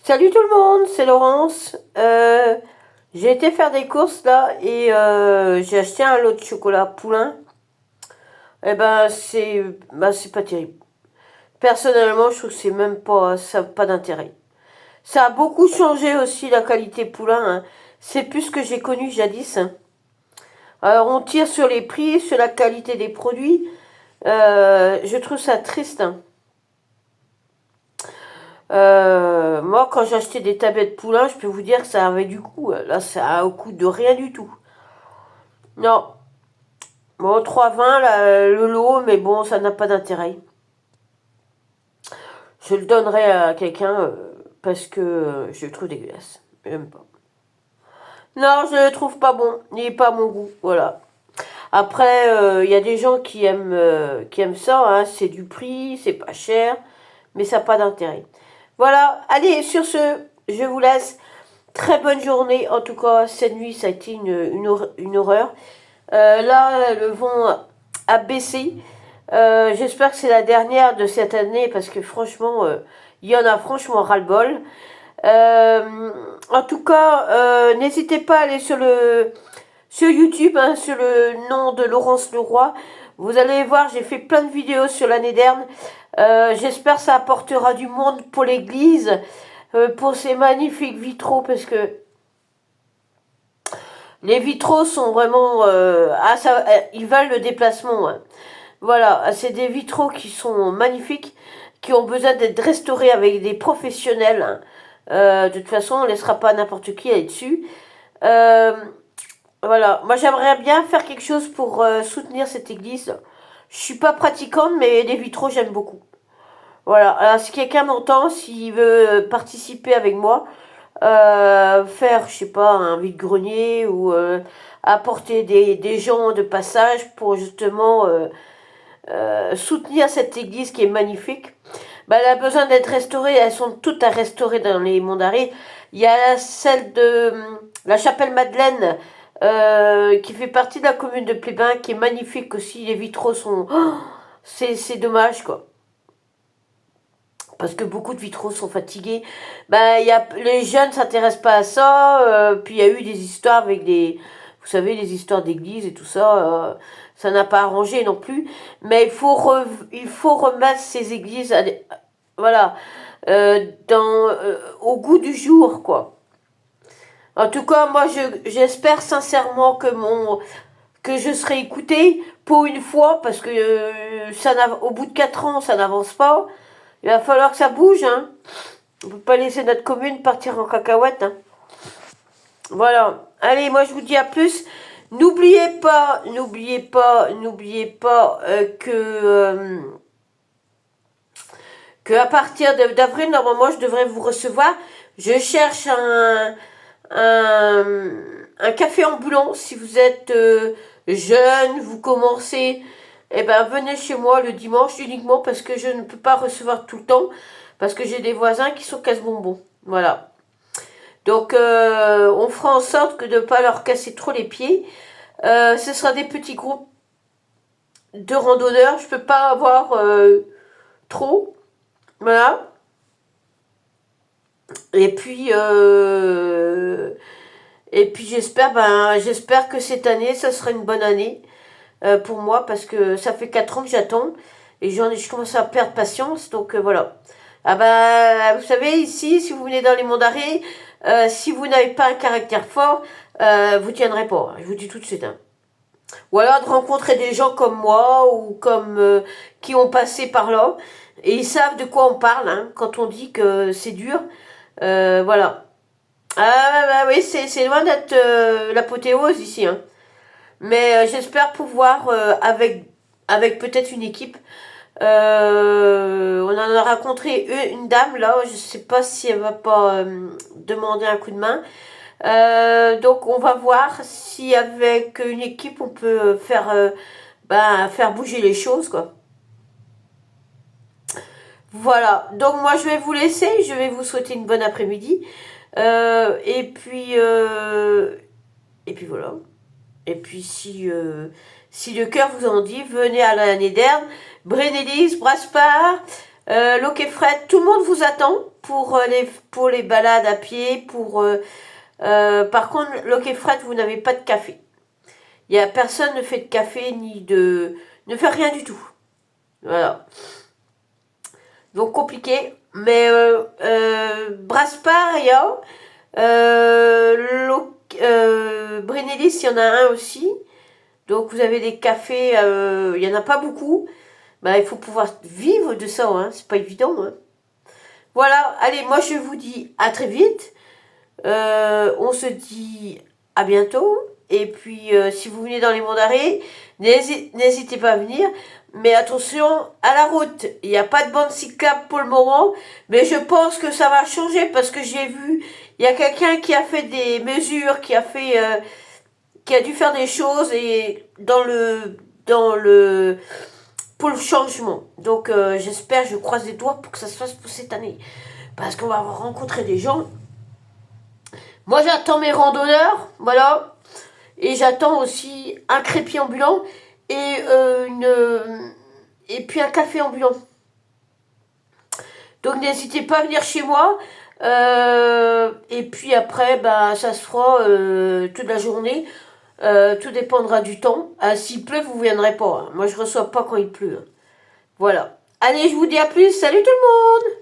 Salut tout le monde, c'est Laurence. J'ai été faire des courses là et j'ai acheté un lot de chocolat Poulain. Et c'est pas terrible. Personnellement, je trouve que c'est même pas ça a pas d'intérêt. Ça a beaucoup changé aussi la qualité Poulain, hein. C'est plus ce que j'ai connu jadis, hein. Alors on tire sur les prix, sur la qualité des produits. Je trouve ça triste, hein. Moi, quand j'achetais des tablettes Poulain, je peux vous dire que ça avait du goût. Là, ça a au coût de rien du tout. Non. Bon, 3,20 le lot, mais bon, ça n'a pas d'intérêt. Je le donnerai à quelqu'un parce que je le trouve dégueulasse. J'aime pas. Non, je le trouve pas bon. Il n'est pas à mon goût. Voilà. Après, il y a des gens qui aiment ça, hein. C'est du prix, c'est pas cher, mais ça n'a pas d'intérêt. Voilà. Allez, sur ce, je vous laisse. Très bonne journée. En tout cas, cette nuit, ça a été une horreur. Là, le vent a baissé. J'espère que c'est la dernière de cette année parce que franchement, il y en a franchement ras-le-bol. En tout cas, n'hésitez pas à aller sur YouTube, hein, sur le nom de Laurence Leroy. Vous allez voir, j'ai fait plein de vidéos sur l'année dernière. J'espère que ça apportera du monde pour l'église, pour ces magnifiques vitraux parce que les vitraux sont vraiment... ils valent le déplacement, hein. Voilà, c'est des vitraux qui sont magnifiques, qui ont besoin d'être restaurés avec des professionnels, hein. De toute façon, on ne laissera pas n'importe qui aller dessus. Euh, voilà, moi j'aimerais bien faire quelque chose pour soutenir cette église. Je suis pas pratiquante, mais les vitraux j'aime beaucoup. Voilà, alors si quelqu'un m'entend, s'il veut participer avec moi, faire, je sais pas, un vide-grenier ou apporter des gens de passage pour justement soutenir cette église qui est magnifique. Bah, elle a besoin d'être restaurée, elles sont toutes à restaurer dans les monts d'Arrée. Il y a celle de la chapelle Madeleine qui fait partie de la commune de Plébin qui est magnifique aussi. Les vitraux sont... Oh, c'est dommage quoi. Parce que beaucoup de vitraux sont fatigués. Ben, les jeunes ne s'intéressent pas à ça. Puis il y a eu des histoires avec des... Vous savez, les histoires d'église et tout ça. Ça n'a pas arrangé non plus. Mais il faut remettre ces églises voilà, au goût du jour, quoi. En tout cas, moi, j'espère sincèrement que je serai écoutée pour une fois, parce que au bout de 4 ans, ça n'avance pas. Il va falloir que ça bouge, hein. On ne peut pas laisser notre commune partir en cacahuète, hein. Voilà. Allez, moi je vous dis à plus. N'oubliez pas que à partir d'avril, normalement, je devrais vous recevoir. Je cherche un, un café ambulant. Si vous êtes jeune, vous commencez, eh ben, venez chez moi le dimanche uniquement parce que je ne peux pas recevoir tout le temps. Parce que j'ai des voisins qui sont casse-bonbons. Voilà. Donc, on fera en sorte que de ne pas leur casser trop les pieds. Ce sera des petits groupes de randonneurs. Je ne peux pas avoir trop. Voilà. Et puis j'espère que cette année, ça sera une bonne année pour moi parce que ça fait 4 ans que j'attends et je commence à perdre patience. Donc voilà. Ah bah, vous savez, ici, si vous venez dans les monts d'Arrée, si vous n'avez pas un caractère fort, vous tiendrez pas. Je vous dis tout de suite, hein. Ou alors de rencontrer des gens comme moi ou comme qui ont passé par là et ils savent de quoi on parle, hein, quand on dit que c'est dur. Voilà. Ah bah oui, c'est loin d'être l'apothéose ici, hein. Mais j'espère pouvoir, avec peut-être une équipe, on en a rencontré une dame là, je sais pas si elle va pas demander un coup de main. Donc on va voir si avec une équipe on peut faire bouger les choses quoi. Voilà, donc moi je vais vous laisser, je vais vous souhaiter une bonne après-midi. Et puis voilà. Et puis si le cœur vous en dit, venez à l'année dernière, Brénélis, Braspar, Loc et Fred, tout le monde vous attend pour les balades à pied. Par contre, Loc et Fred, vous n'avez pas de café. Il y a personne ne fait de café ne fait rien du tout. Voilà. Donc compliqué. Mais Brasparia, Brénélis, il y en a un aussi. Donc vous avez des cafés, il n'y en a pas beaucoup. Bah, il faut pouvoir vivre de ça, hein. C'est pas évident. Hein. Voilà, allez, moi je vous dis à très vite. On se dit à bientôt. Et puis si vous venez dans les monts d'arrêt, n'hésitez pas à venir. Mais attention à la route. Il n'y a pas de bande cyclable pour le moment. Mais je pense que ça va changer parce que j'ai vu, il y a quelqu'un qui a fait des mesures, qui a dû faire des choses et pour le changement. Donc j'espère, je croise les doigts pour que ça se fasse pour cette année. Parce qu'on va rencontrer des gens. Moi j'attends mes randonneurs, voilà. Et j'attends aussi un crépier ambulant et puis un café ambulant. Donc n'hésitez pas à venir chez moi. Et puis après, bah, ça se fera toute la journée. Tout dépendra du temps. S'il pleut, vous ne viendrez pas. Hein. Moi, je ne reçois pas quand il pleut. Hein. Voilà. Allez, je vous dis à plus. Salut tout le monde!